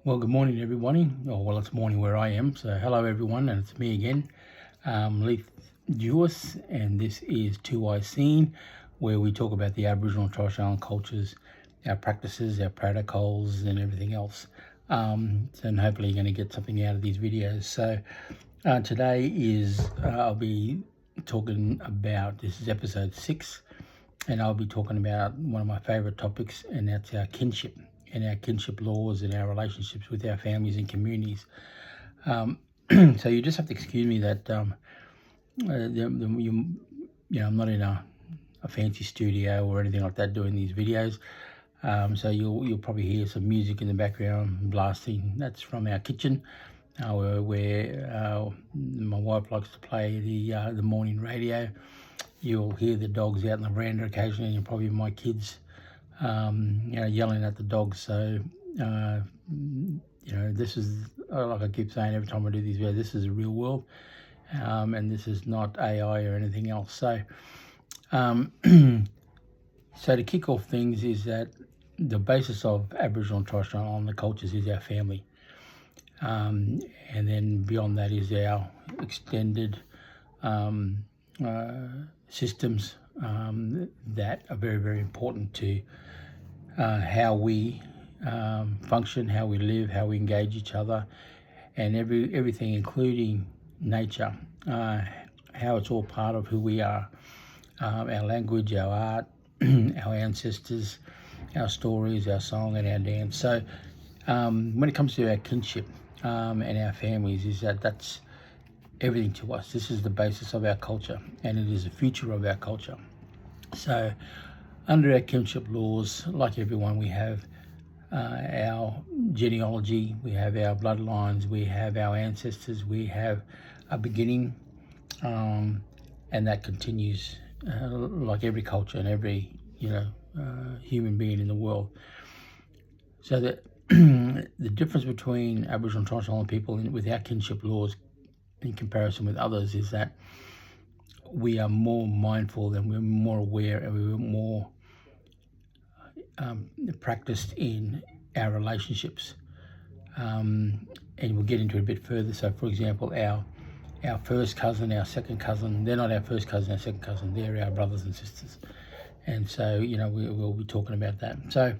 Well, good morning, everybody. Well, it's morning where I am. So, hello, everyone, and it's me again, Leith Dewis, and this is Two Eyes Seen, where we talk about the Aboriginal Torres Strait cultures, our practices, our protocols, and everything else. And hopefully, you're going to get something out of these videos. So, today I'll be talking about, this is episode 6, and I'll be talking about one of my favourite topics, and that's our kinship and our kinship laws and our relationships with our families and communities. So you just have to excuse me that I'm not in a fancy studio or anything like that doing these videos. So you'll probably hear some music in the background blasting. That's from our kitchen, where my wife likes to play the morning radio. You'll hear the dogs out in the veranda occasionally, and probably my kids, yelling at the dogs. So, this is, like I keep saying every time I do these videos, this is a real world, and this is not AI or anything else. So, so to kick off things is that the basis of Aboriginal and Torres Strait Islander cultures is our family. And then beyond that is our extended systems that are very, very important to how we function, how we live, how we engage each other, and everything, including nature, how it's all part of who we are, our language, our art, our ancestors, our stories, our song, and our dance. So when it comes to our kinship and our families, is that's everything to us. This is the basis of our culture, and it is the future of our culture. So under our kinship laws, like everyone, we have our genealogy, we have our bloodlines, we have our ancestors, we have a beginning, and that continues like every culture and every human being in the world. So that the difference between Aboriginal and Torres Strait Islander people with our kinship laws in comparison with others is that we are more mindful and we're more aware and we're more practiced in our relationships. And we'll get into it a bit further. So, for example, our first cousin, our second cousin, they're not our first cousin, our second cousin, they're our brothers and sisters. And so, we'll be talking about that. So,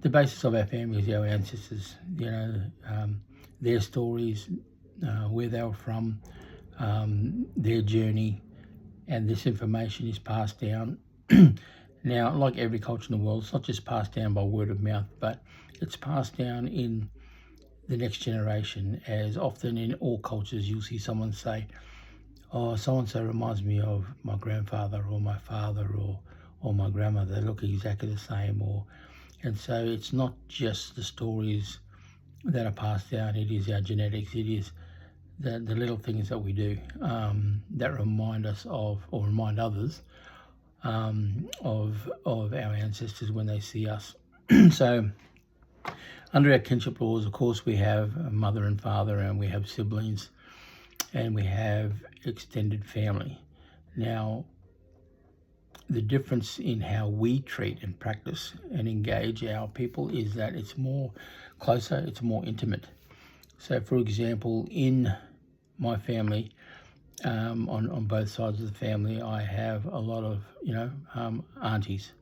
the basis of our family is our ancestors, their stories, where they were from, their journey, and this information is passed down. Now, like every culture in the world, it's not just passed down by word of mouth, but it's passed down in the next generation. As often in all cultures, you'll see someone say, "Oh, so-and-so reminds me of my grandfather or my father or my grandmother. They look exactly the same." And so it's not just the stories that are passed down, it is our genetics, it is the little things that we do that remind us of, or remind others of our ancestors when they see us. So under our kinship laws, of course, we have a mother and father, and we have siblings, and we have extended family. Now, the difference in how we treat and practice and engage our people is that it's more closer, it's more intimate. So, for example, in my family, on both sides of the family, I have a lot of, aunties.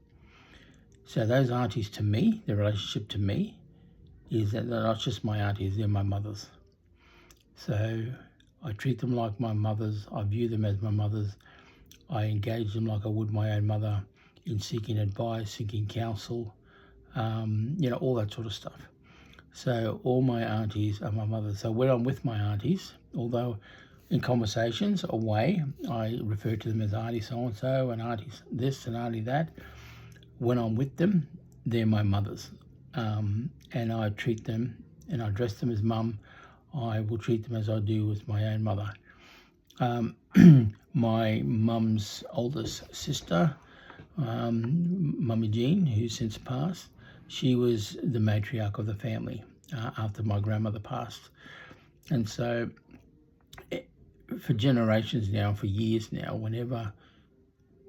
So those aunties to me, the relationship to me, is that they're not just my aunties, they're my mothers. So I treat them like my mothers, I view them as my mothers, I engage them like I would my own mother in seeking advice, seeking counsel, all that sort of stuff. So all my aunties are my mothers. So when I'm with my aunties, although in conversations away, I refer to them as auntie so-and-so and auntie this and auntie that. When I'm with them, they're my mothers. And I treat them and I dress them as mum. I will treat them as I do with my own mother. My mum's oldest sister, Mummy Jean, who's since passed, she was the matriarch of the family after my grandmother passed. And so for generations now, for years now, whenever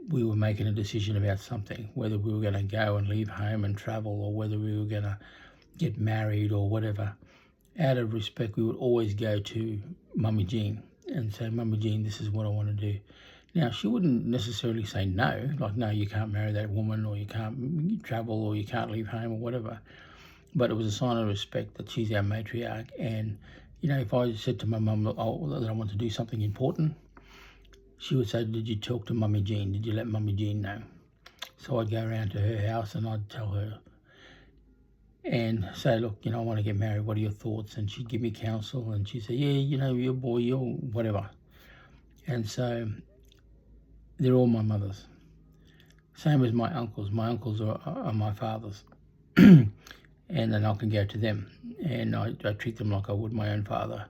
we were making a decision about something, whether we were going to go and leave home and travel, or whether we were going to get married or whatever, out of respect, we would always go to Mummy Jean and say, Mummy Jean, this is what I want to do. Now, she wouldn't necessarily say no, like, no, you can't marry that woman, or you can't travel, or you can't leave home, or whatever. But it was a sign of respect that she's our matriarch. And, if I said to my mum that I want to do something important, she would say, did you talk to Mummy Jean? Did you let Mummy Jean know? So I'd go around to her house and I'd tell her and say, look, I want to get married. What are your thoughts? And she'd give me counsel, and she'd say, yeah, your boy, you're whatever. And so they're all my mothers. Same as my uncles. My uncles are my fathers. And then I can go to them, and I treat them like I would my own father,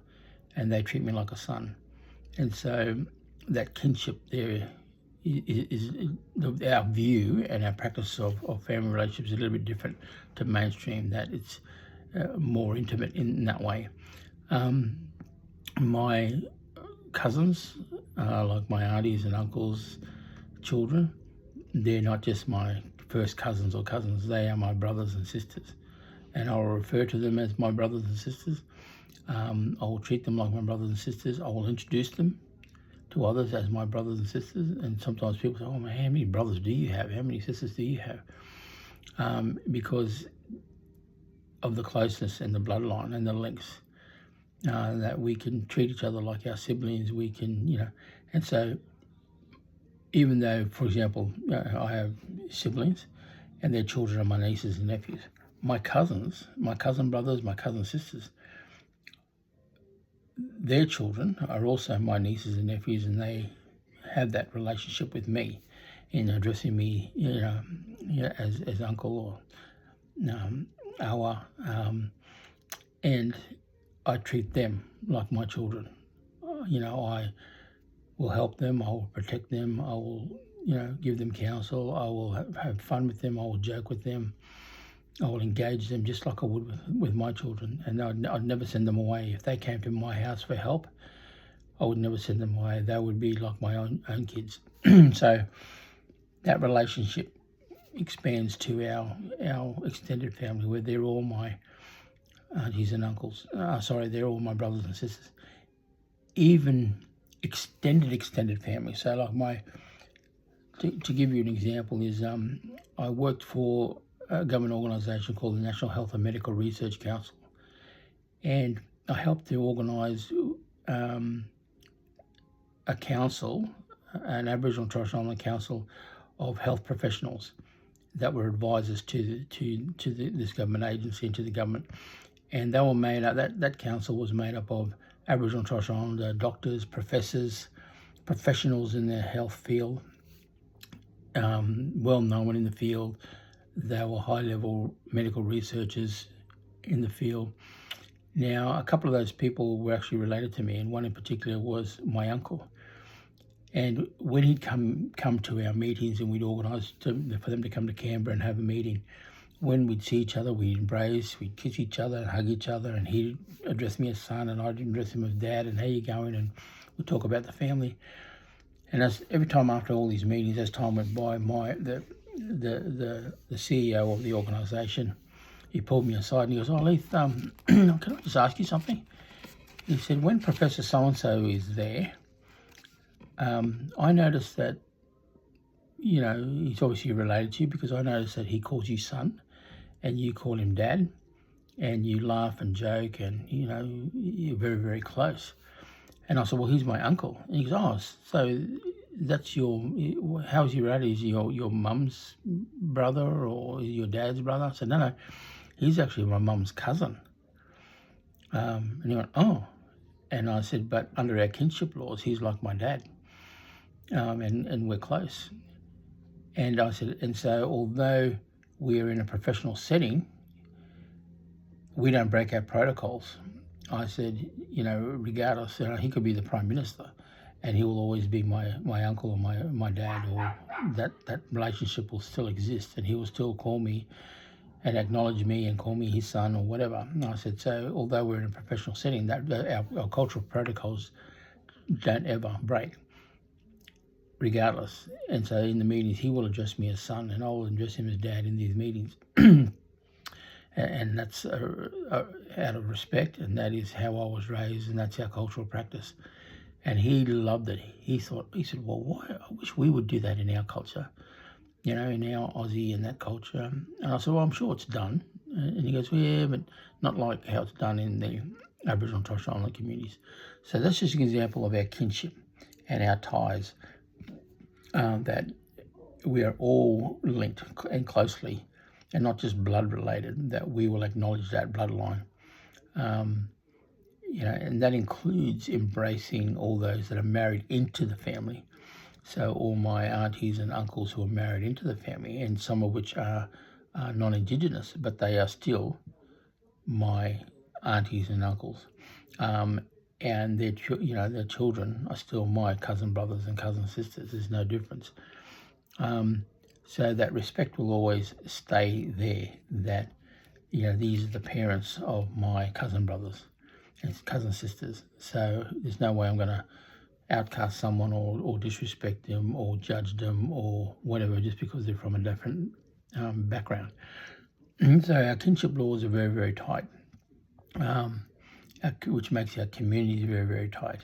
and they treat me like a son. And so that kinship there is our view and our practice of family relationships is a little bit different to mainstream, that it's more intimate in that way. My cousins, like my aunties and uncles' children, they're not just my first cousins or cousins, they are my brothers and sisters. And I'll refer to them as my brothers and sisters. I will treat them like my brothers and sisters. I will introduce them to others as my brothers and sisters. And sometimes people say, oh man, how many brothers do you have? How many sisters do you have? Because of the closeness and the bloodline and the links, that we can treat each other like our siblings. We can, and so even though, for example, I have siblings and their children are my nieces and nephews, my cousins, my cousin brothers, my cousin sisters, their children are also my nieces and nephews, and they have that relationship with me in addressing me, as uncle or awa, and I treat them like my children. I will help them, I will protect them, I will, give them counsel, I will have fun with them, I will joke with them, I will engage them just like I would with my children. And I'd never send them away. If they came to my house for help, I would never send them away. They would be like my own kids. So that relationship expands to our extended family, where they're all my aunties and uncles. They're all my brothers and sisters. Even extended family. So like to give you an example is I worked for a government organisation called the National Health and Medical Research Council, and I helped to organise a council, an Aboriginal Torres Strait council of health professionals that were advisors to this government agency and to the government, and they were made up. That council was made up of Aboriginal Torres Strait Islander doctors, professors, professionals in the health field, well known in the field. They were high-level medical researchers in the field. Now, a couple of those people were actually related to me, and one in particular was my uncle. And when he'd come to our meetings, and we'd organise for them to come to Canberra and have a meeting, when we'd see each other, we'd embrace, we'd kiss each other and hug each other, and he'd address me as son, and I'd address him as dad, and how you going, and we'd talk about the family. And every time after all these meetings, as time went by, the CEO of the organisation, he pulled me aside and he goes, oh, Leith, can I just ask you something? He said, when Professor so-and-so is there, I noticed that, he's obviously related to you, because I noticed that he calls you son and you call him dad, and you laugh and joke, and, you're very, very close. And I said, well, he's my uncle. And he goes, oh, so that's how's he related? Is he your mum's brother or your dad's brother? I said, no, he's actually my mum's cousin. And he went, oh. And I said, but under our kinship laws, he's like my dad. And we're close. And I said, and so although we're in a professional setting, we don't break our protocols. I said, regardless, he could be the Prime Minister, and he will always be my uncle or my dad, or that relationship will still exist, and he will still call me and acknowledge me and call me his son or whatever. And I said, so although we're in a professional setting, that our cultural protocols don't ever break, regardless. And so in the meetings, he will address me as son, and I will address him as dad in these meetings. and that's out of respect, and that is how I was raised, and that's our cultural practice. And he loved it. He said, well, why? I wish we would do that in our culture, in our Aussie and that culture. And I said, well, I'm sure it's done. And he goes, well, yeah, but not like how it's done in the Aboriginal Torres Strait Islander communities. So that's just an example of our kinship and our ties, that we are all linked and closely, and not just blood related, that we will acknowledge that bloodline. And that includes embracing all those that are married into the family. So all my aunties and uncles who are married into the family, and some of which are non-Indigenous, but they are still my aunties and uncles. And their children are still my cousin brothers and cousin sisters. There's no difference. So that respect will always stay there, that, these are the parents of my cousin brothers and cousin sisters. So there's no way I'm going to outcast someone or disrespect them or judge them or whatever just because they're from a different background. So our kinship laws are very, very tight, which makes our communities very, very tight,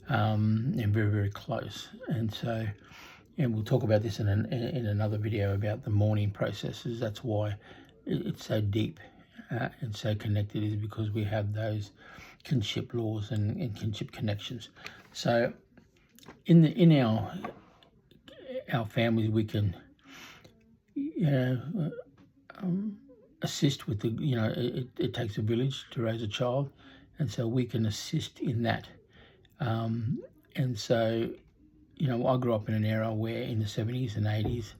and very, very close. And we'll talk about this in another video about the mourning processes. That's why it's so deep and so connected, is because we have those kinship laws and kinship connections. So in our families, we can assist with the it takes a village to raise a child, and so we can assist in that. And so I grew up in an era where in the 70s and 80s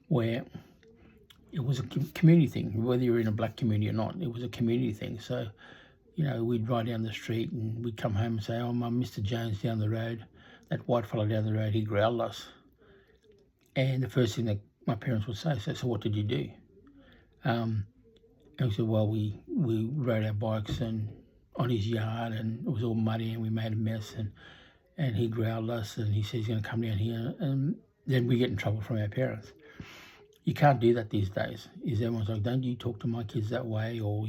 where it was a community thing, whether you were in a black community or not, it was a community thing. So we'd ride down the street and we'd come home and say, oh, Mr. Jones down the road, that white fella down the road, he growled us. And the first thing that my parents would say, so what did you do? And we said, well, we rode our bikes and on his yard, and it was all muddy and we made a mess, and he growled us, and he said he's going to come down here, and then we get in trouble from our parents. You can't do that these days. Everyone's like, don't you talk to my kids that way, or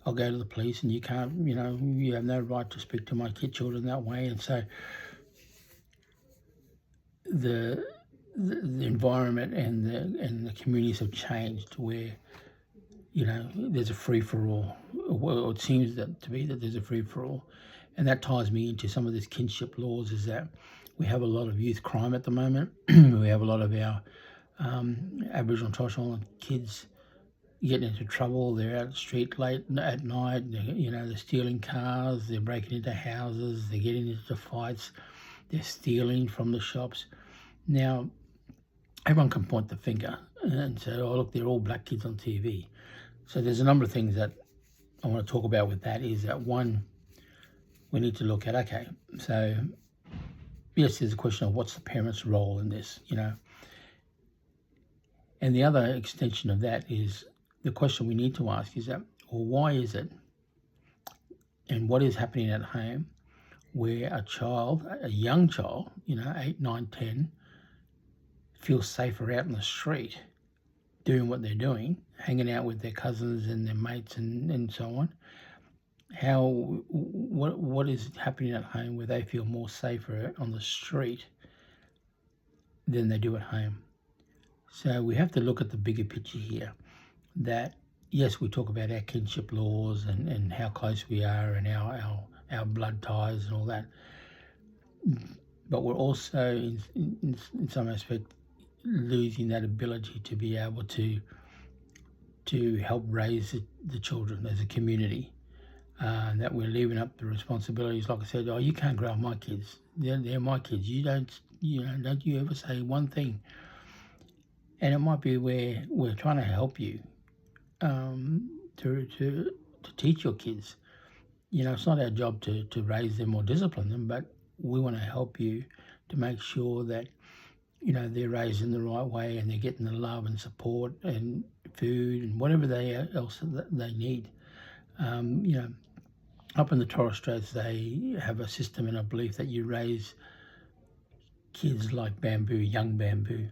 I'll go to the police, and you can't, you have no right to speak to my children that way. And so the environment and the communities have changed where there's a free for all. Well, it seems to be that there's a free for all, and that ties me into some of this kinship laws. Is that we have a lot of youth crime at the moment. We have a lot of our Aboriginal Torres Strait Islander kids getting into trouble. They're out the street late at night. They're stealing cars. They're breaking into houses. They're getting into fights. They're stealing from the shops. Now, everyone can point the finger and say, oh, look, they're all black kids on TV. So there's a number of things that I want to talk about with that. Is that one, we need to look at, okay, so yes, there's a question of what's the parent's role in this, And the other extension of that is the question we need to ask is that, well, why is it, and what is happening at home where a young child, 8, 9, 10, feels safer out in the street doing what they're doing, hanging out with their cousins and their mates and so on. What is happening at home where they feel more safer on the street than they do at home? So we have to look at the bigger picture here, that yes, we talk about our kinship laws and how close we are and our blood ties and all that, but we're also in some aspect losing that ability to be able to help raise the children as a community, that we're leaving up the responsibilities. Like I said, oh, you can't grow up my kids. They're my kids. Don't you ever say one thing. And it might be where we're trying to help you to teach your kids. It's not our job to raise them or discipline them, but we want to help you to make sure that they're raised in the right way and they're getting the love and support and food and whatever else that they need. Up in the Torres Straits, they have a system and a belief that you raise kids like young bamboo.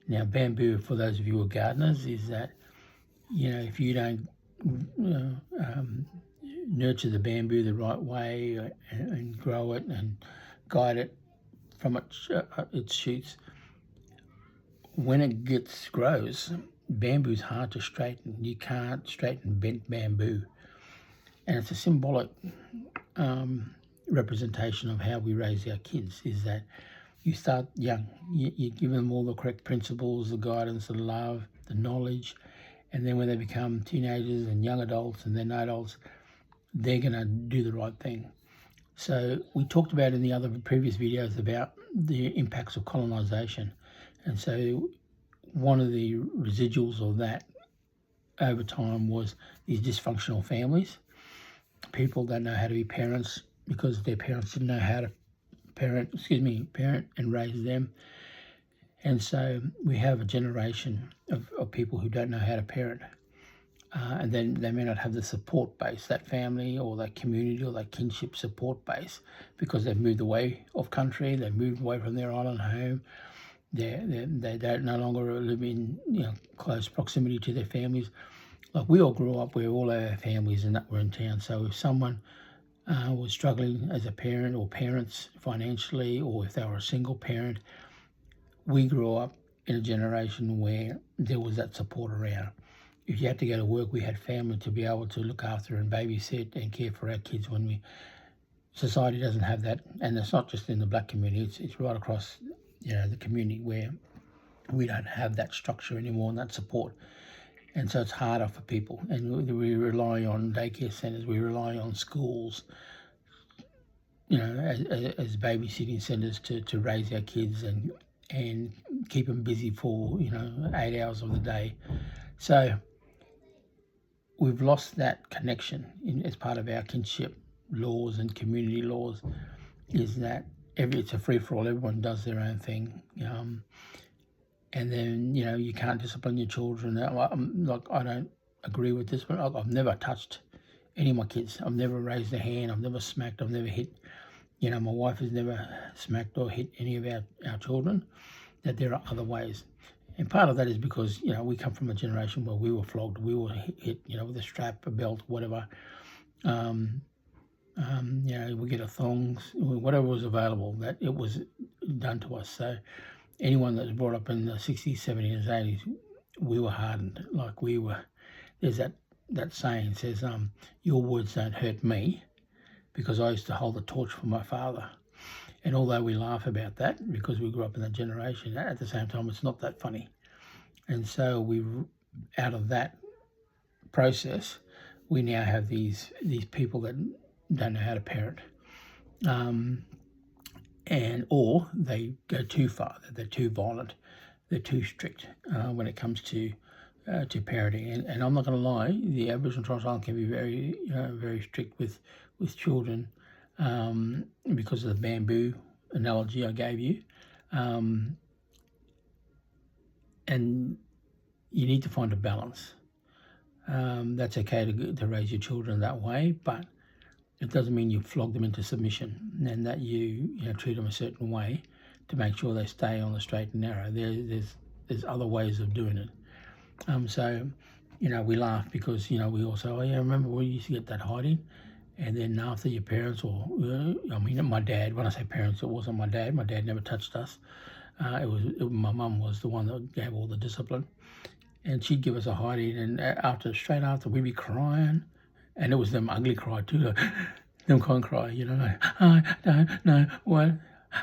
Now, bamboo, for those of you who are gardeners, is that if you don't nurture the bamboo the right way and grow it and guide it from its shoots, when it grows, bamboo's hard to straighten. You can't straighten bent bamboo. And it's a symbolic representation of how we raise our kids, is that you start young. You give them all the correct principles, the guidance, the love, the knowledge, and then when they become teenagers and young adults and then adults, they're going to do the right thing. So we talked about in the other previous videos about the impacts of colonisation. And so one of the residuals of that over time was these dysfunctional families. People don't know how to be parents because their parents didn't know how to parent and raise them. And so we have a generation of people who don't know how to parent. And then they may not have the support base, that family or that community or that kinship support base, because they've moved away off country, they've moved away from their island home. They don't no longer live in close proximity to their families. Like we all grew up where all our families and that were in town. So if someone was struggling as a parent or parents financially, or if they were a single parent, we grew up in a generation where there was that support around. If you had to go to work, we had family to be able to look after and babysit and care for our kids when society doesn't have that. And it's not just in the black community, it's right across the community where we don't have that structure anymore and that support. And so it's harder for people. And we rely on daycare centres, we rely on schools, as babysitting centres to raise our kids and keep them busy for 8 hours of the day. So we've lost that connection as part of our kinship laws and community laws, is that it's a free-for-all, everyone does their own thing. And then, you can't discipline your children. I don't agree with this, but I've never touched any of my kids. I've never raised a hand, I've never smacked, I've never hit. My wife has never smacked or hit any of our children, that there are other ways. And part of that is because, we come from a generation where we were flogged, we were hit, with a strap, a belt, whatever. We get a thongs, whatever was available, that it was done to us. So anyone that was brought up in the 60s, 70s, 80s, we were hardened. There's that saying says, your words don't hurt me, because I used to hold the torch for my father. And although we laugh about that because we grew up in that generation, at the same time, it's not that funny. And so out of that process, we now have these people that don't know how to parent. Or they go too far, they're too violent, they're too strict when it comes to parenting. And I'm not going to lie, the Aboriginal Torres Strait can be very, very strict with children because of the bamboo analogy I gave you. And you need to find a balance. That's okay to raise your children that way, but it doesn't mean you flog them into submission and that you treat them a certain way to make sure they stay on the straight and narrow. There's other ways of doing it. So we laugh because we also remember we used to get that hiding, and then after your parents my dad. When I say parents, it wasn't my dad. My dad never touched us. My mum was the one that gave all the discipline, and she'd give us a hiding, and straight after we'd be crying. And it was them ugly cry too, like, them kind of cry, I don't know what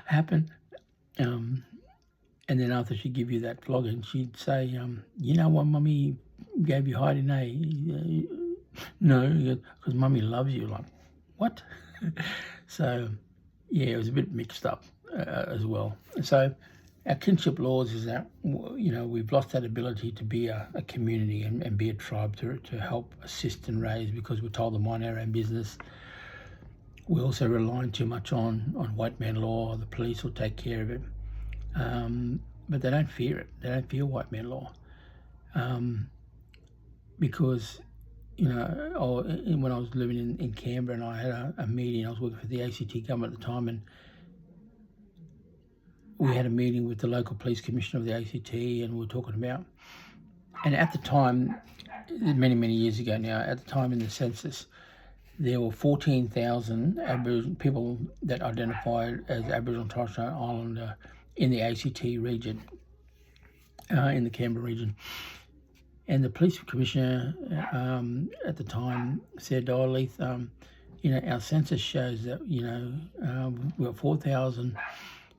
happened. And then after she'd give you that flogging, she'd say, you know what Mummy gave you hiding, eh? No, because Mummy loves you. Like, what? So, yeah, it was a bit mixed up as well. So our kinship laws is that, we've lost that ability to be a community and be a tribe to help assist and raise, because we're told to mind our own business. We also rely too much on white man law. The police will take care of it. But they don't fear it. They don't fear white man law. Because, when I was living in Canberra and I had a meeting, I was working for the ACT government at the time, and we had a meeting with the local police commissioner of the ACT, and we were talking about, and at the time, many, many years ago now, at the time in the census, there were 14,000 Aboriginal people that identified as Aboriginal Torres Strait Islander in the ACT region, in the Canberra region. And the police commissioner at the time said, "Oh, Leith, our census shows that, we've got 4,000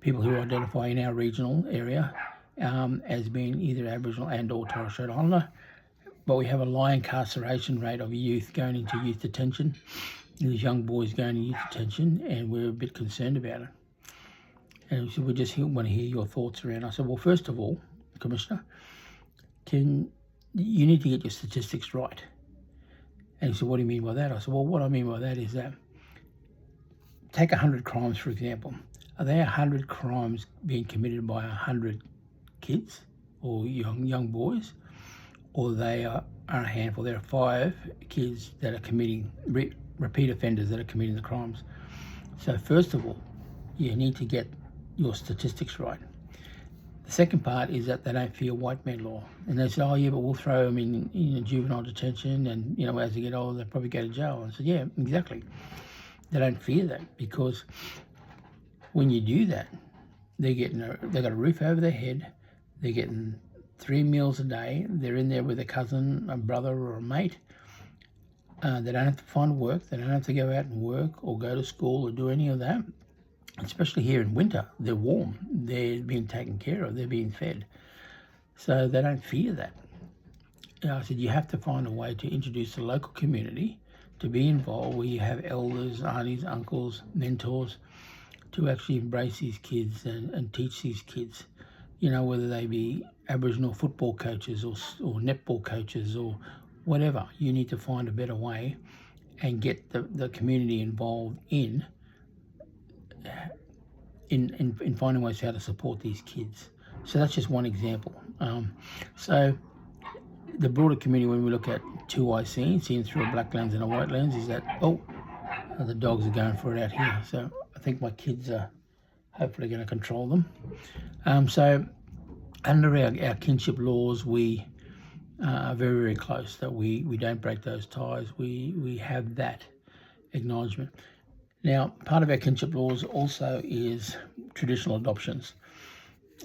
people who identify in our regional area as being either Aboriginal and or Torres Strait Islander, but we have a high incarceration rate of youth going into youth detention, these young boys going to youth detention, and we're a bit concerned about it." And he said, "We just want to hear your thoughts around." I said, "Well, first of all, Commissioner, you need to get your statistics right." And he said, "What do you mean by that?" I said, "Well, what I mean by that is that, take 100 crimes, for example. Are there 100 crimes being committed by 100 kids or young boys? Or they are a handful? There are 5 kids that are committing, repeat offenders that are committing the crimes. So first of all, you need to get your statistics right. The second part is that they don't fear white man law. And they say, "Oh yeah, but we'll throw them in juvenile detention, and as they get older, they'll probably go to jail." And I said, "Yeah, exactly. They don't fear that, because when you do that, they've got a roof over their head, they're getting 3 meals a day, they're in there with a cousin, a brother or a mate. They don't have to find work, they don't have to go out and work or go to school or do any of that. Especially here in winter, they're warm, they're being taken care of, they're being fed. So they don't fear that." I said, "You have to find a way to introduce the local community to be involved, where you have elders, aunties, uncles, mentors, to actually embrace these kids and teach these kids, whether they be Aboriginal football coaches or netball coaches or whatever. You need to find a better way and get the community involved in finding ways how to support these kids." So that's just one example. So the broader community, when we look at 2-eye seeing through a black lens and a white lens, is that, the dogs are going for it out here. So I think my kids are hopefully going to control them. So under our kinship laws, we are very, very close, that we don't break those ties. We have that acknowledgement. Now, part of our kinship laws also is traditional adoptions.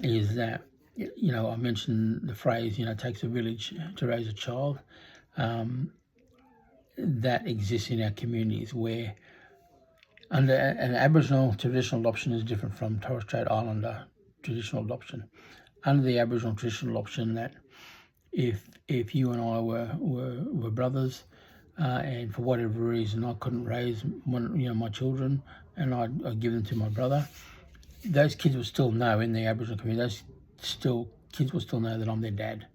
Is that, I mentioned the phrase, it takes a village to raise a child. That exists in our communities, where under an Aboriginal traditional adoption is different from Torres Strait Islander traditional adoption. Under the Aboriginal traditional adoption, that if you and I were brothers, and for whatever reason I couldn't raise my children, and I'd give them to my brother, those kids will still know in the Aboriginal community. Kids will still know that I'm their dad.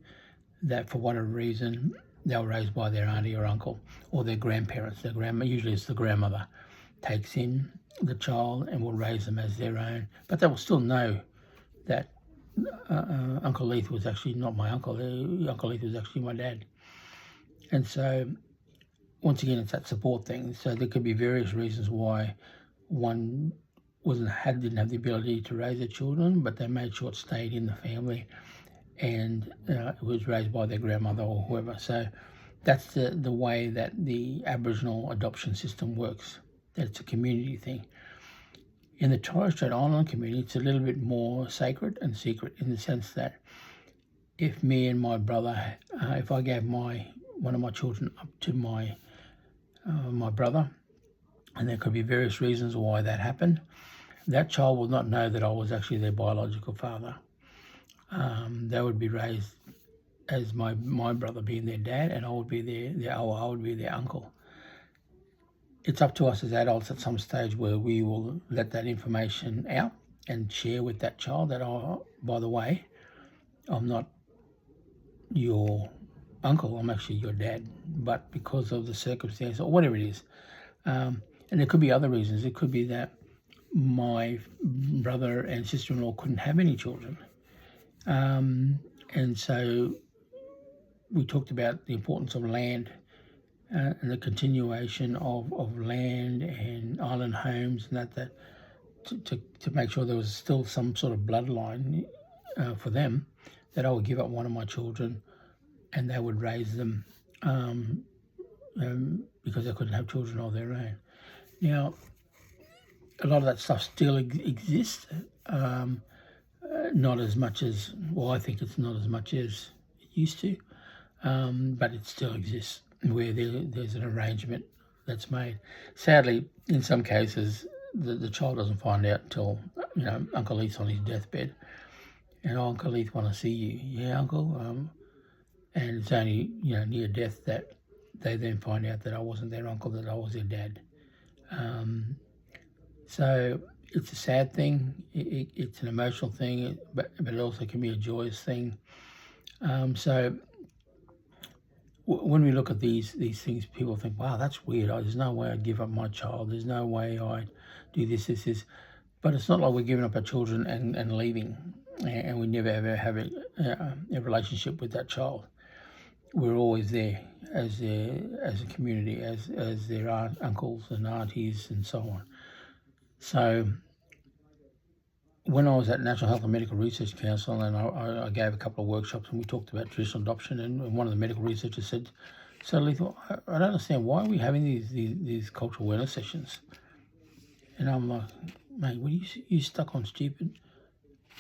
That for whatever reason they were raised by their auntie or uncle or their grandparents. Their grandma, usually it's the grandmother, takes in the child and will raise them as their own. But they will still know that Uncle Leith was actually not my uncle. Uncle Leith was actually my dad. And so, once again, it's that support thing. So there could be various reasons why one didn't have the ability to raise their children, but they made sure it stayed in the family, and it was raised by their grandmother or whoever. So that's the way that the Aboriginal adoption system works. That it's a community thing. In the Torres Strait Islander community, it's a little bit more sacred and secret, in the sense that if me and my brother, if I gave one of my children up to my brother, and there could be various reasons why that happened, that child will not know that I was actually their biological father. They would be raised as my brother being their dad, and I would be their uncle. It's up to us as adults at some stage where we will let that information out and share with that child that, by the way, I'm not your uncle, I'm actually your dad, but because of the circumstance or whatever it is. And there could be other reasons. It could be that my brother and sister-in-law couldn't have any children. And so we talked about the importance of land and the continuation of land and island homes, and that to make sure there was still some sort of bloodline for them, that I would give up one of my children and they would raise them because they couldn't have children of their own. Now, a lot of that stuff still exists, not as much as, well, I think it's not as much as it used to, but it still exists where there's an arrangement that's made. Sadly, in some cases, the child doesn't find out until, Uncle Leith's on his deathbed. And Uncle Leith want to see you. Yeah, Uncle. And it's only, near death that they then find out that I wasn't their uncle, that I was their dad. So it's a sad thing. It's an emotional thing, but it also can be a joyous thing. So when we look at these things, people think, wow, that's weird. There's no way I'd give up my child. There's no way I'd do this. But it's not like we're giving up our children and leaving, and we never ever have a relationship with that child. We're always there as a community, as their uncles and aunties and so on. So when I was at National Health and Medical Research Council, and I gave a couple of workshops, and we talked about traditional adoption, and one of the medical researchers said, "So, Lethal, I don't understand, why are we having these cultural awareness sessions?" And I'm like, "Mate, what are you stuck on stupid?"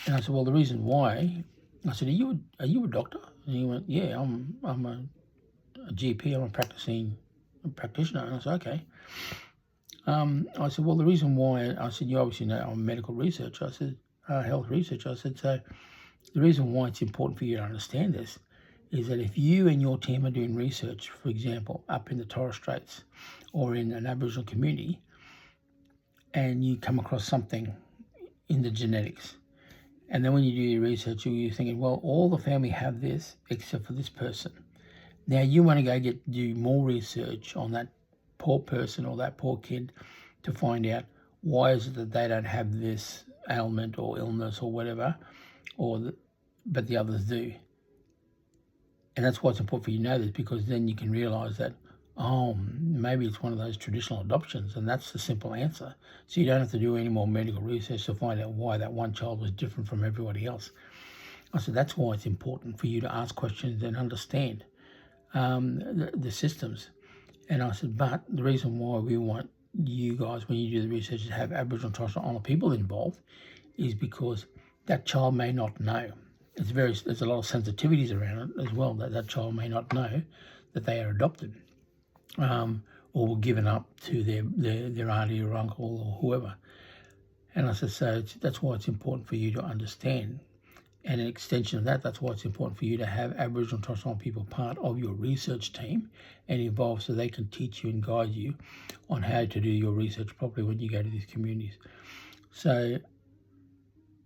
And I said, "Well, the reason why," I said, "Are you a doctor?" And he went, "Yeah, I'm a GP. I'm a practitioner." And I said, "Okay." I said, "Well, the reason why," I said, "you obviously know I'm a medical researcher." I said, "Health researcher." I said, "So the reason why it's important for you to understand this is that if you and your team are doing research, for example, up in the Torres Straits or in an Aboriginal community, and you come across something in the genetics, and then when you do your research, you're thinking, well, all the family have this except for this person. Now you want to go do more research on that poor person or that poor kid to find out why is it that they don't have this ailment or illness or whatever, but the others do." And that's why it's important for you to know this, because then you can realise that, maybe it's one of those traditional adoptions, and that's the simple answer. So you don't have to do any more medical research to find out why that one child was different from everybody else. I said, that's why it's important for you to ask questions and understand the systems. And I said, but the reason why we want you guys, when you do the research, to have Aboriginal Torres Strait people involved is because that child may not know. There's a lot of sensitivities around it as well, that child may not know that they are adopted, or were given up to their auntie or uncle or whoever. And I said, so that's why it's important for you to understand. And an extension of that, that's why it's important for you to have Aboriginal Torres Strait people part of your research team and involved, so they can teach you and guide you on how to do your research properly when you go to these communities. So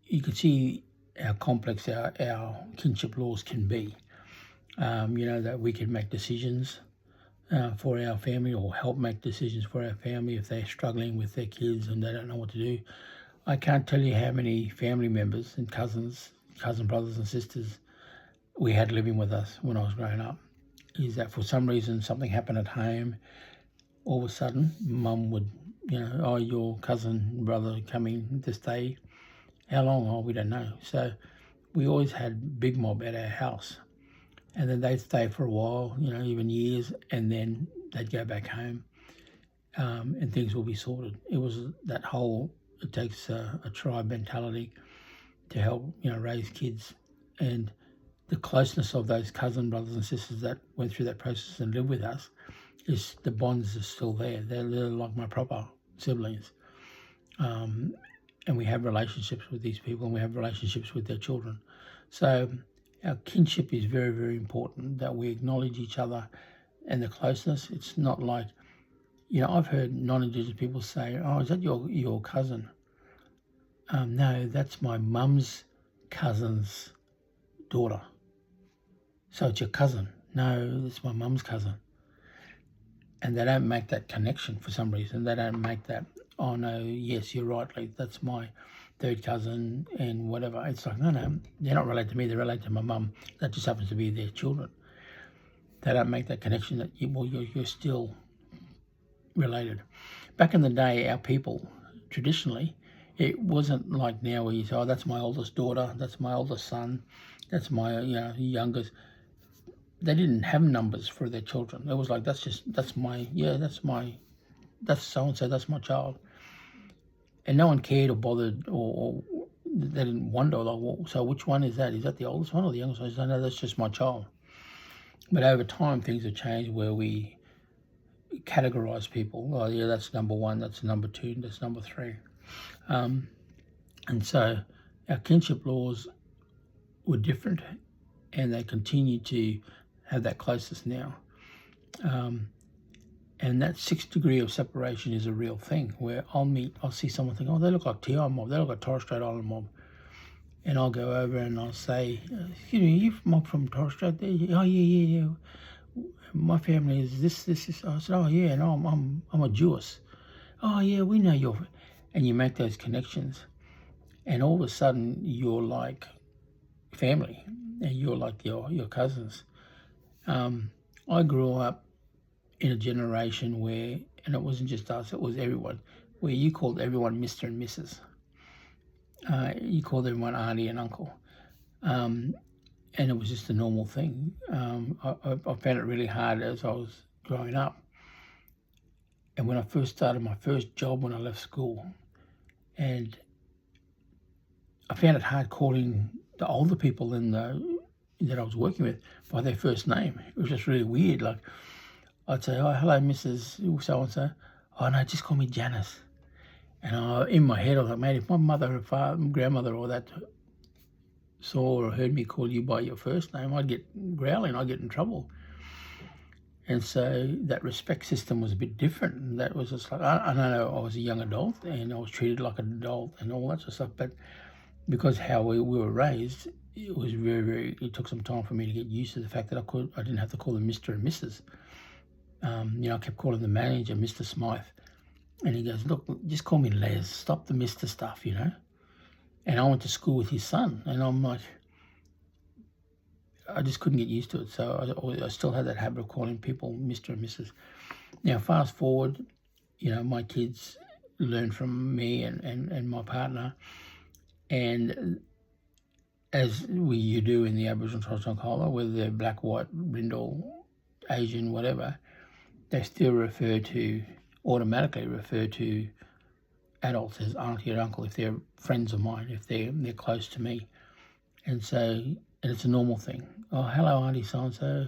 you can see how complex our kinship laws can be. That we can make decisions for our family, or help make decisions for our family if they're struggling with their kids and they don't know what to do. I can't tell you how many family members and cousin brothers and sisters we had living with us when I was growing up. Is that for some reason something happened at home, all of a sudden mum would, your cousin brother coming to stay. How long? Oh, we don't know. So we always had big mob at our house, and then they'd stay for a while, even years, and then they'd go back home, and things will be sorted. It was that whole, it takes a tribe mentality to help, raise kids, and the closeness of those cousin brothers and sisters that went through that process and lived with us, is the bonds are still there. They're like my proper siblings. And we have relationships with these people, and we have relationships with their children. So our kinship is very, very important, that we acknowledge each other and the closeness. It's not like, I've heard non-Indigenous people say, "Oh, is that your cousin?" No, that's my mum's cousin's daughter. So it's your cousin. No, it's my mum's cousin. And they don't make that connection for some reason. They don't make that, "Oh no, yes, you're right, that's my third cousin," and whatever. It's like, no, they're not related to me, they're related to my mum. That just happens to be their children. They don't make that connection that you're still related. Back in the day, our people, traditionally, it wasn't like now where you say, "Oh, that's my oldest daughter, that's my oldest son, that's my youngest." they didn't have numbers for their children. It was like, that's so-and-so, that's my child. And no one cared or bothered, or they didn't wonder, like, well, so which one is that? Is that the oldest one or the youngest one? I said, no, that's just my child. But over time, things have changed where we categorize people. Oh, yeah, that's number one, that's number two, that's number three. And so our kinship laws were different, and they continue to have that closeness now. And that 6th degree of separation is a real thing, where I'll see someone think, oh, they look like TI mob, they look like Torres Strait Island mob. And I'll go over and I'll say, excuse me, you mob from Torres Strait? Oh, yeah. My family is this. I said, oh, yeah, no, I'm a Jewess. Oh, yeah, we know you're... And you make those connections. And all of a sudden, you're like family, and you're like your cousins. I grew up in a generation where, and it wasn't just us, it was everyone, where you called everyone Mr. and Mrs. You called everyone auntie and uncle. And it was just a normal thing. I found it really hard as I was growing up. And when I first started my first job when I left school, and I found it hard calling the older people that I was working with by their first name. It was just really weird. Like, I'd say, oh, hello, Mrs. So-and-so. Oh, no, just call me Janice. And in my head, I was like, mate, if my mother or father, grandmother or that saw or heard me call you by your first name, I'd get growling, I'd get in trouble. And so that respect system was a bit different. And that was just like, I know I was a young adult and I was treated like an adult and all that sort of stuff. But because how we were raised, it was it took some time for me to get used to the fact that I didn't have to call them Mr. and Mrs. I kept calling the manager Mr. Smythe. And he goes, look, just call me Les, stop the Mr. stuff, And I went to school with his son, and I'm like, I just couldn't get used to it. So I still had that habit of calling people Mr. and Mrs. Now, fast forward, my kids learn from me and my partner. And as you do in the Aboriginal Torres Strait Islander, whether they're black, white, brindle, Asian, whatever, they still automatically refer to adults as auntie or uncle if they're friends of mine, if they're close to me. And it's a normal thing. Oh, hello, auntie so-and-so,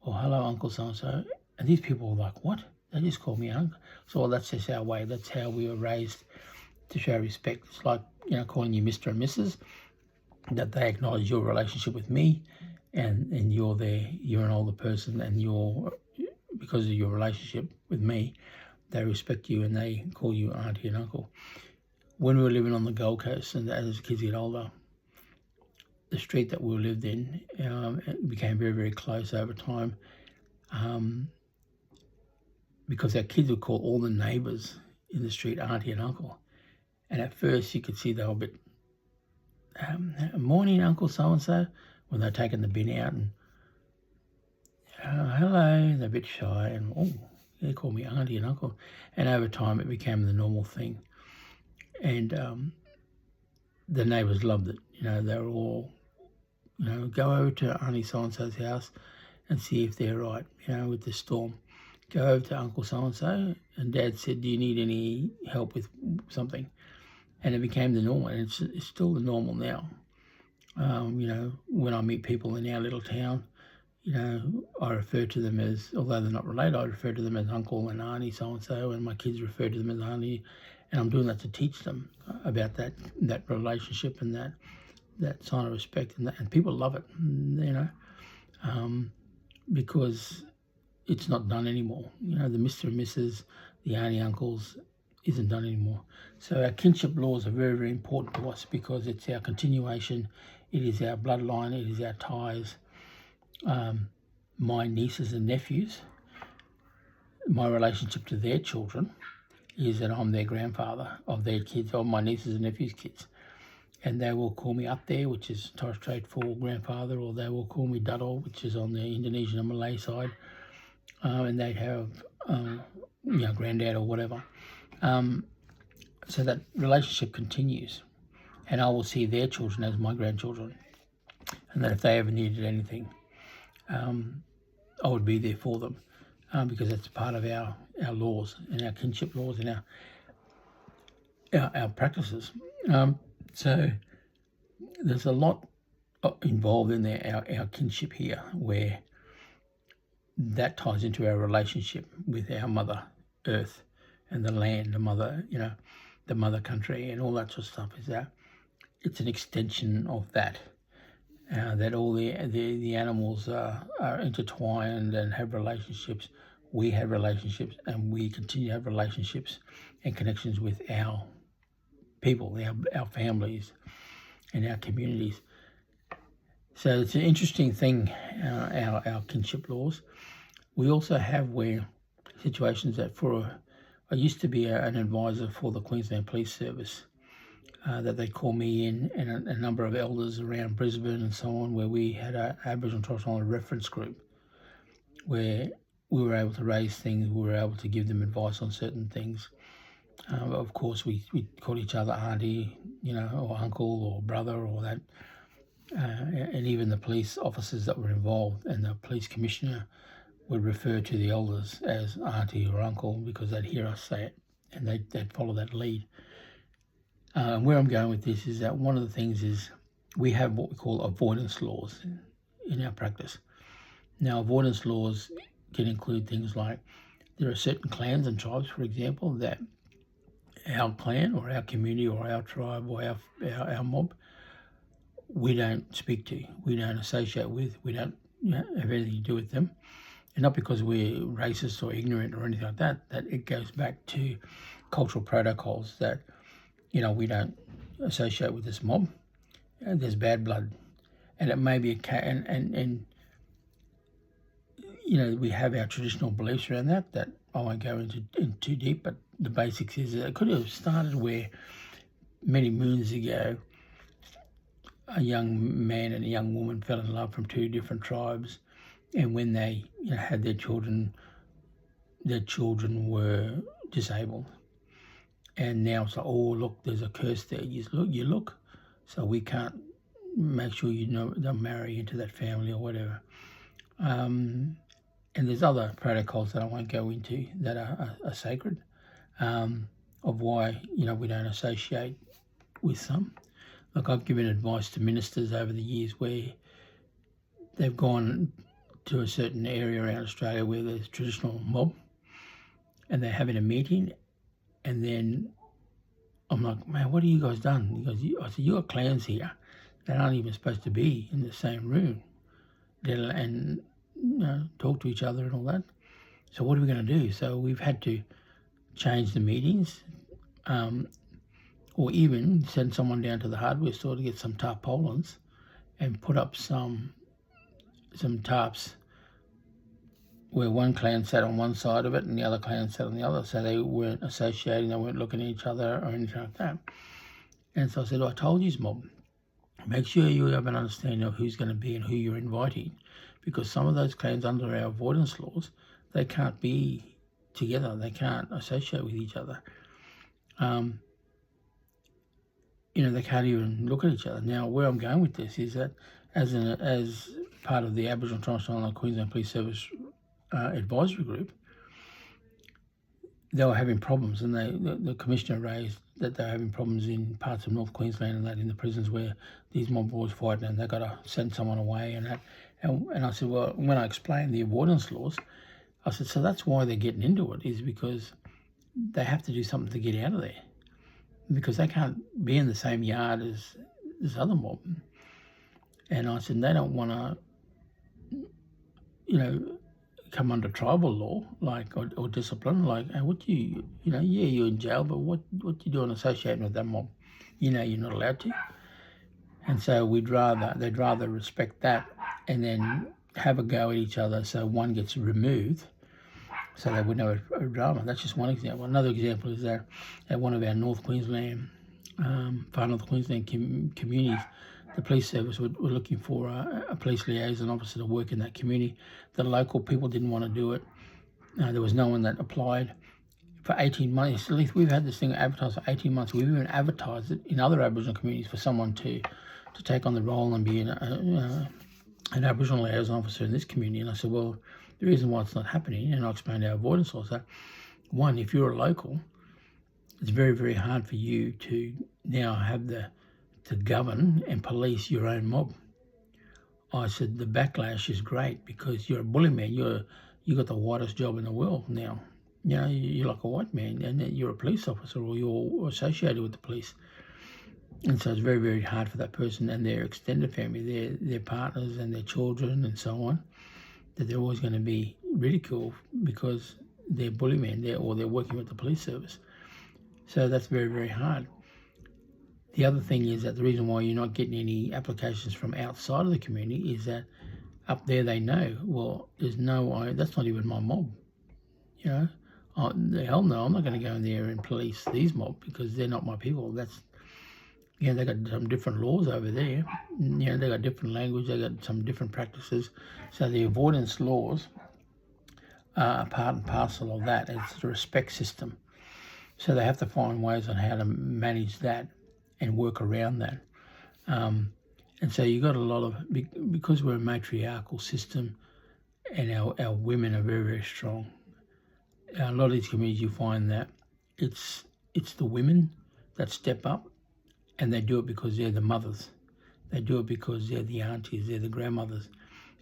or hello, uncle so-and-so. And these people are like, what? They just call me uncle. So that's just our way. That's how we were raised to show respect. It's like, calling you Mr. and Mrs., that they acknowledge your relationship with me, and you're an older person, and because of your relationship with me, they respect you and they call you auntie and uncle. When we were living on the Gold Coast, and as kids get older, the street that we lived in it became very, very close over time, because our kids would call all the neighbours in the street auntie and uncle. And at first you could see they were a bit, morning, Uncle so-and-so, when they're taking the bin out, and hello, they're a bit shy, and they call me auntie and uncle. And over time it became the normal thing. And the neighbours loved it. They were all, go over to auntie so-and-so's house and see if they're right, with the storm. Go over to Uncle so-and-so, and Dad said, do you need any help with something? And it became the normal, and it's still the normal now. When I meet people in our little town, I refer to them as, although they're not related, I refer to them as uncle and auntie so-and-so, and my kids refer to them as auntie. And I'm doing that to teach them about that relationship and that sign of respect, and people love it, because it's not done anymore. The Mr. and Mrs., the auntie, uncles, isn't done anymore. So our kinship laws are very, very important to us because it's our continuation, it is our bloodline, it is our ties. My nieces and nephews, my relationship to their children is that I'm their grandfather of their kids, of my nieces and nephews' kids. And they will call me up there, which is Torres Strait for grandfather, or they will call me Duddle, which is on the Indonesian and Malay side. And they'd have, granddad or whatever. So that relationship continues. And I will see their children as my grandchildren. And that if they ever needed anything, I would be there for them, because that's part of our laws and our kinship laws and our practices. So there's a lot involved in our kinship here, where that ties into our relationship with our Mother Earth and the land, the mother country, and all that sort of stuff. Is that it's an extension of that. That all the animals are intertwined and have relationships. We have relationships, and we continue to have relationships and connections with our people, our families, and our communities. So it's an interesting thing, our kinship laws. We also have situations that I used to be an advisor for the Queensland Police Service, that they call me in, and a number of elders around Brisbane and so on, where we had an Aboriginal Torres Strait reference group, where we were able to raise things, we were able to give them advice on certain things. Of course, we called each other auntie, or uncle or brother or that. And even the police officers that were involved and the police commissioner would refer to the elders as auntie or uncle, because they'd hear us say it and they'd follow that lead. Where I'm going with this is that one of the things is we have what we call avoidance laws in our practice. Now, avoidance laws can include things like there are certain clans and tribes, for example, that our clan or our community or our tribe or our mob, we don't speak to, we don't associate with, we don't have anything to do with them. And not because we're racist or ignorant or anything like that, that it goes back to cultural protocols that, we don't associate with this mob. There's bad blood. And it may be and we have our traditional beliefs around that I won't go into too deep, but the basics is that it could have started where many moons ago a young man and a young woman fell in love from two different tribes, and when they had their children were disabled. And now it's like, oh, look, there's a curse there. You look, so we can't make sure don't marry into that family or whatever. And there's other protocols that I won't go into that are sacred, of why we don't associate with some. Like, I've given advice to ministers over the years where they've gone to a certain area around Australia where there's traditional mob, and they're having a meeting, and then I'm like, man, what have you guys done? I said, you got clans here that aren't even supposed to be in the same room, and talk to each other and all that. So what are we going to do? So we've had to change the meetings, or even send someone down to the hardware store to get some tarpaulins and put up some tarps where one clan sat on one side of it and the other clan sat on the other, so they weren't associating, they weren't looking at each other or anything like that. And so I said, I told you, mob, make sure you have an understanding of who's going to be and who you're inviting, because some of those clans under our avoidance laws, they can't be together, they can't associate with each other. They can't even look at each other. Now, where I'm going with this is that as part of the Aboriginal Torres Strait and Queensland Police Service advisory group, they were having problems, and the commissioner raised that they were having problems in parts of North Queensland and that in the prisons where these mob boys fighting, and they've got to send someone away and that. And I said, well, when I explained the avoidance laws, I said, so that's why they're getting into it, is because they have to do something to get out of there, because they can't be in the same yard as this other mob. And I said, they don't want to, come under tribal law, or discipline, like, hey, you're in jail, but what you doing associating with that mob? You're not allowed to. And so they'd rather respect that and then have a go at each other, so one gets removed, so they wouldn't have a drama. That's just one example. Another example is that at one of our North Queensland, far North Queensland communities, the police service were looking for a police liaison officer to work in that community. The local people didn't want to do it. There was no one that applied. For 18 months, at least we've had this thing advertised for 18 months. We've even advertised it in other Aboriginal communities for someone to take on the role and be an Aboriginal liaison officer in this community. And I said, well, the reason why it's not happening, and I'll explain our avoidance laws. So, one, if you're a local, it's very, very hard for you to now have to govern and police your own mob. I said the backlash is great because you're a bully man. You got the whitest job in the world now. You know, you're like a white man, and you're a police officer, or you're associated with the police. And so it's very, very hard for that person and their extended family, their partners and their children and so on, that they're always going to be ridiculed because they're bully men, or they're working with the police service. So that's very, very hard. The other thing is that the reason why you're not getting any applications from outside of the community is that up there they know, well, that's not even my mob. You know, hell no, I'm not going to go in there and police these mob because they're not my people. They got some different laws over there. You know, they got different language, they got some different practices. So the avoidance laws are part and parcel of that. It's the respect system. So they have to find ways on how to manage that and work around that. And so you got a lot of, because we're a matriarchal system and our women are very, very strong. A lot of these communities, you find that it's the women that step up, and they do it because they're the mothers. They do it because they're the aunties, they're the grandmothers.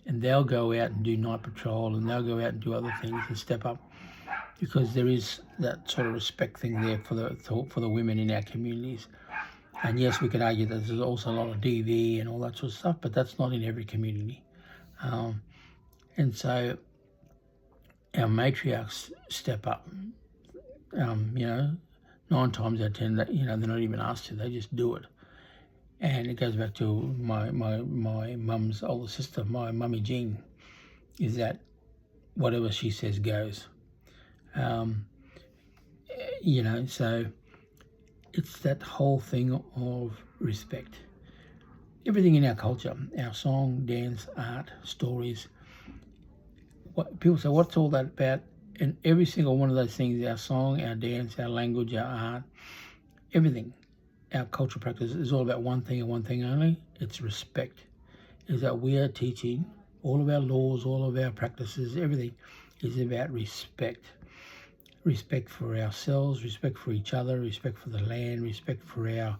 And they'll go out and do night patrol, and they'll go out and do other things and step up, because there is that sort of respect thing there for the women in our communities. And yes, we could argue that there's also a lot of DV and all that sort of stuff, but that's not in every community. And so our matriarchs step up. You know, 9 times out of 10, they're not even asked to; they just do it. And it goes back to my mum's older sister, my mummy Jean, is that whatever she says goes. You know, so it's that whole thing of respect. Everything in our culture, our song, dance, art, stories. What people say, what's all that about? And every single one of those things, our song, our dance, our language, our art, everything, our cultural practice is all about one thing and one thing only. It's respect. Is that we are teaching all of our laws, all of our practices, everything is about respect. Respect for ourselves, respect for each other, respect for the land, respect for our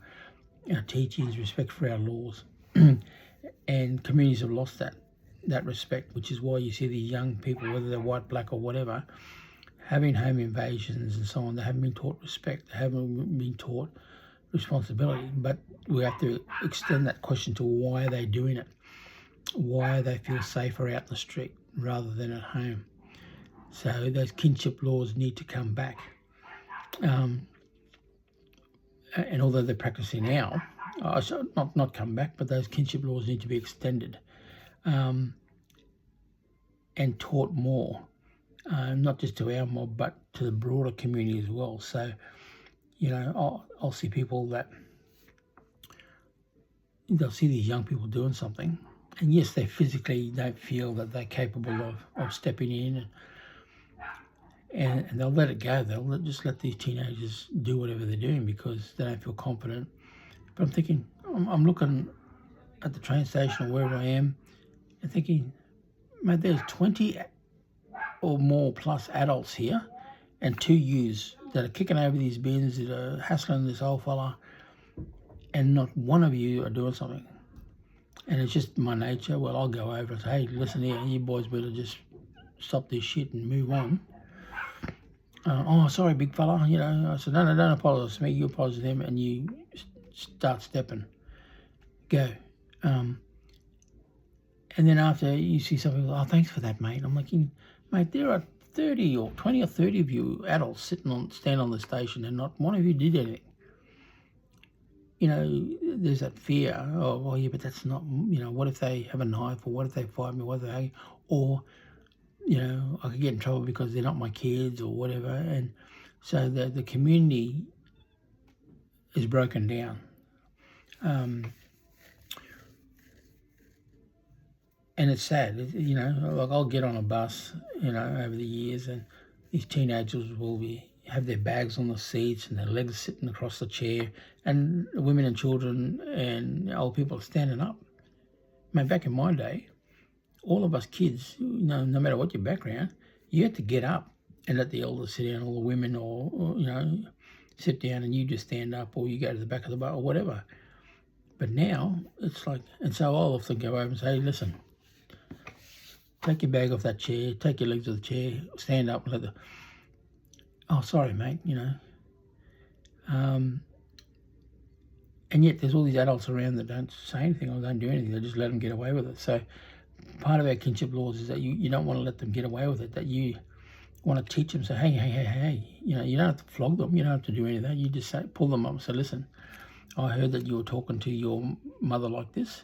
teachings, respect for our laws. And communities have lost that respect, which is why you see these young people, whether they're white, black or whatever, having home invasions and so on. They haven't been taught respect. They haven't been taught responsibility. But we have to extend that question to why are they doing it? Why they feel safer out in the street rather than at home. So those kinship laws need to come back. And although they're practicing now, not come back, but those kinship laws need to be extended and taught more, not just to our mob, but to the broader community as well. So, you know, I'll see people that, they'll see these young people doing something, and yes, they physically don't feel that they're capable of stepping in, and they'll let it go. They'll just let these teenagers do whatever they're doing because they don't feel confident. But I'm thinking, I'm looking at the train station or wherever I am and thinking, mate, there's 20 or more plus adults here and 2 youths that are kicking over these bins, that are hassling this old fella, and not one of you are doing something. And it's just my nature. Well, I'll go over and say, hey, listen here, you boys better just stop this shit and move on. Oh, sorry, big fella. You know, I said, no, don't apologise to me. You apologise to them, and you start stepping. Go. And then after you see something, oh, thanks for that, mate. I'm like, mate, there are 20 or 30 of you adults stand on the station, and not one of you did anything. You know, there's that fear. Oh, well, yeah, but that's not. You know, what if they have a knife, or what if they fight me? What if they, or you know, I could get in trouble because they're not my kids or whatever. And so the community is broken down. And it's sad, you know, like I'll get on a bus, you know, over the years, and these teenagers will have their bags on the seats and their legs sitting across the chair, and women and children and old people are standing up. Man, back in my day, all of us kids, no matter what your background, you had to get up and let the elders sit down, all the women, or sit down and you just stand up, or you go to the back of the boat or whatever. But now it's like, and so I'll often go over and say, listen, take your bag off that chair, take your legs off the chair, stand up and oh, sorry, mate, And yet there's all these adults around that don't say anything or don't do anything. They just let them get away with it. So part of our kinship laws is that you don't want to let them get away with it, that you want to teach them, say, hey, you don't have to flog them. You don't have to do any of that. You just say, pull them up and say, listen, I heard that you were talking to your mother like this.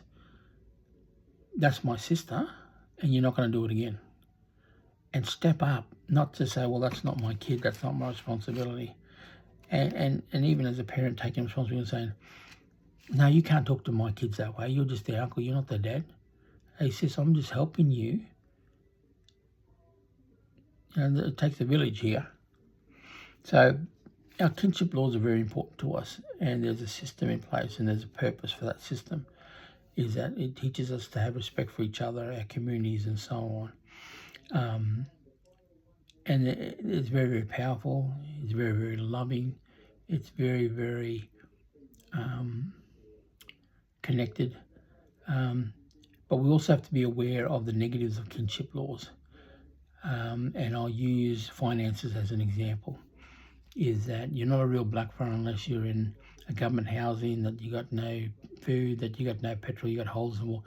That's my sister, and you're not going to do it again. And step up, not to say, well, that's not my kid, that's not my responsibility. And even as a parent, taking responsibility and saying, no, you can't talk to my kids that way. You're just their uncle, you're not their dad. Hey, sis, I'm just helping you. It takes a village here. So our kinship laws are very important to us, and there's a system in place, and there's a purpose for that system, is that it teaches us to have respect for each other, our communities, and so on. And it's very, very powerful. It's very, very loving. It's very, very connected. But we also have to be aware of the negatives of kinship laws. And I'll use finances as an example, is that you're not a real blackfellow unless you're in a government housing, that you got no food, that you got no petrol, you got holes in the wall.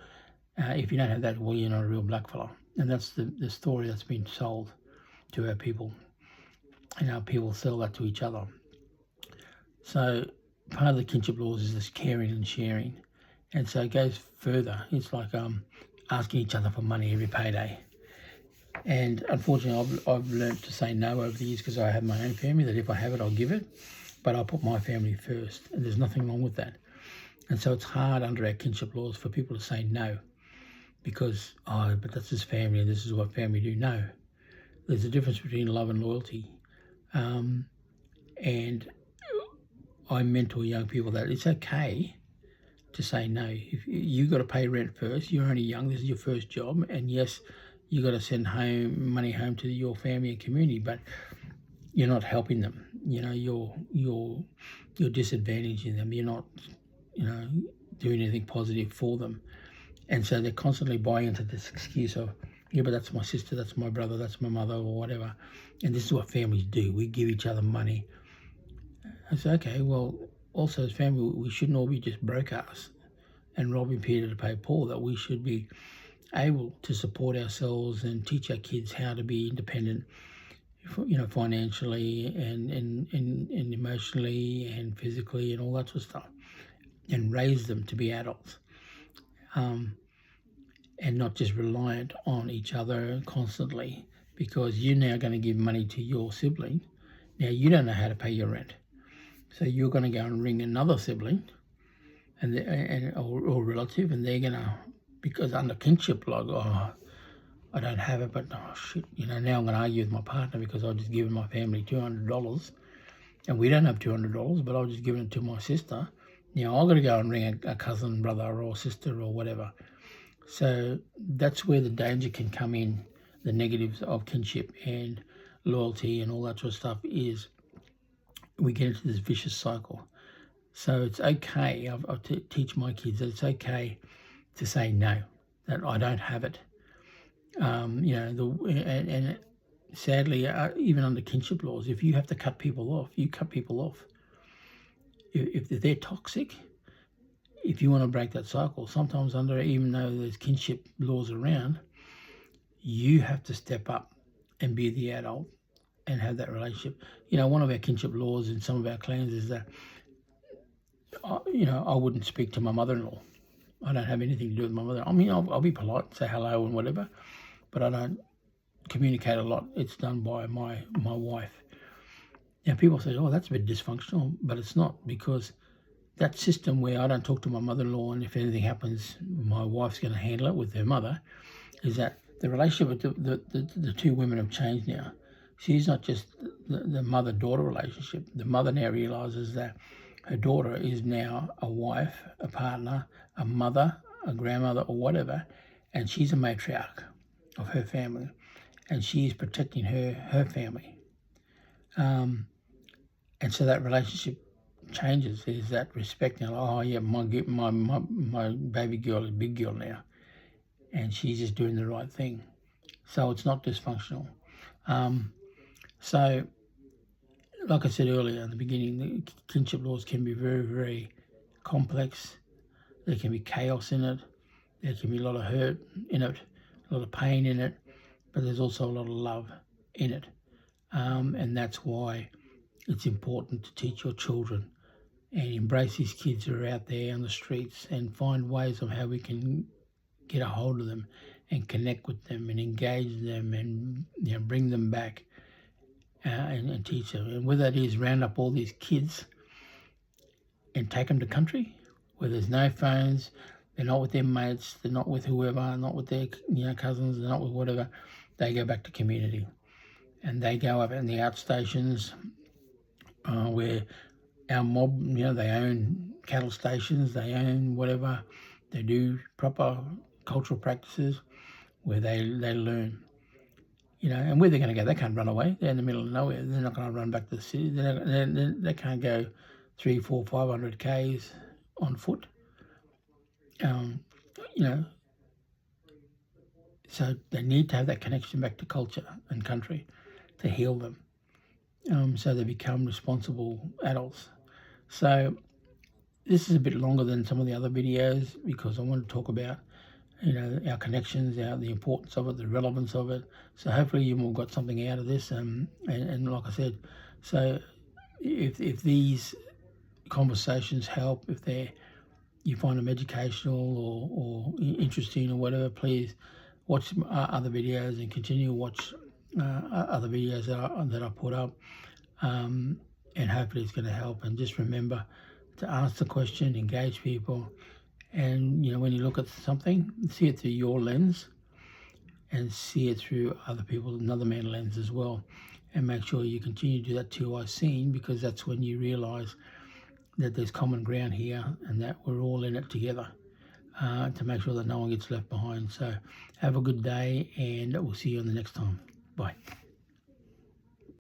If you don't have that, well, you're not a real blackfellow. And that's the story that's been sold to our people, and our people sell that to each other. So part of the kinship laws is this caring and sharing, and so it goes further. It's like asking each other for money every payday. And unfortunately, I've learned to say no over the years, because I have my own family, that if I have it, I'll give it, but I'll put my family first, and there's nothing wrong with that. And so it's hard under our kinship laws for people to say no, because, but that's his family and this is what family do. No. There's a difference between love and loyalty. And I mentor young people that it's okay to say no. If you got to pay rent first, you're only young, this is your first job, and yes, you got to send money home to your family and community, but you're not helping them. You're disadvantaging them. You're not, doing anything positive for them. And so they're constantly buying into this excuse of, yeah, but that's my sister, that's my brother, that's my mother, or whatever. And this is what families do. We give each other money. I say, okay, well, also as family, we shouldn't all be just broke ass and robbing Peter to pay Paul, that we should be able to support ourselves and teach our kids how to be independent, financially and emotionally and physically and all that sort of stuff, and raise them to be adults. And not just reliant on each other constantly, because you're now going to give money to your sibling. Now you don't know how to pay your rent, so you're going to go and ring another sibling or relative, and they're going to, because under kinship, like, I don't have it, but shit, now I'm going to argue with my partner because I've just given my family $200, and we don't have $200, but I've just given it to my sister. Now I've got to go and ring a cousin, brother, or sister, or whatever. So that's where the danger can come in, the negatives of kinship and loyalty and all that sort of stuff, is we get into this vicious cycle. So it's okay, I teach my kids that it's okay to say no, that I don't have it. And sadly, even under kinship laws, if you have to cut people off, you cut people off. If they're toxic, if you want to break that cycle, sometimes even though there's kinship laws around, you have to step up and be the adult and have that relationship. One of our kinship laws in some of our clans is that, I wouldn't speak to my mother-in-law. I don't have anything to do with my mother. I mean, I'll be polite, say hello and whatever, but I don't communicate a lot. It's done by my wife. Now, people say, oh, that's a bit dysfunctional, but it's not, because that system where I don't talk to my mother-in-law, and if anything happens, my wife's going to handle it with her mother, is that the relationship with the two women have changed now. She's not just the mother-daughter relationship. The mother now realises that her daughter is now a wife, a partner, a mother, a grandmother, or whatever, and she's a matriarch of her family, and she is protecting her family. And so that relationship changes. There's that respect now. Oh yeah, my baby girl is a big girl now, and she's just doing the right thing. So it's not dysfunctional. So, like I said earlier in the beginning, the kinship laws can be very, very complex. There can be chaos in it. There can be a lot of hurt in it, a lot of pain in it, but there's also a lot of love in it. And that's why it's important to teach your children and embrace these kids who are out there on the streets and find ways of how we can get a hold of them and connect with them and engage them and bring them back and teach them. And whether that is round up all these kids and take them to country where there's no phones, they're not with their mates, they're not with whoever, not with their cousins, they're not with whatever, they go back to community. And they go up in the outstations where our mob, they own cattle stations, they own whatever, they do proper cultural practices where they learn. And where they're going to go, they can't run away. They're in the middle of nowhere. They're not going to run back to the city. They can't go 300, 400, 500 k's on foot. So they need to have that connection back to culture and country to heal them, so they become responsible adults. So this is a bit longer than some of the other videos because I want to talk about our connections, the importance of it, the relevance of it. So hopefully you've all got something out of this. And like I said, so if these conversations help, if you find them educational or interesting or whatever, please watch other videos and continue to watch other videos that I put up. And hopefully it's going to help. And just remember to ask the question, engage people. And, when you look at something, see it through your lens and see it through another man's lens as well. And make sure you continue to do that till I've seen, because that's when you realise that there's common ground here and that we're all in it together to make sure that no one gets left behind. So have a good day, and we'll see you on the next time. Bye.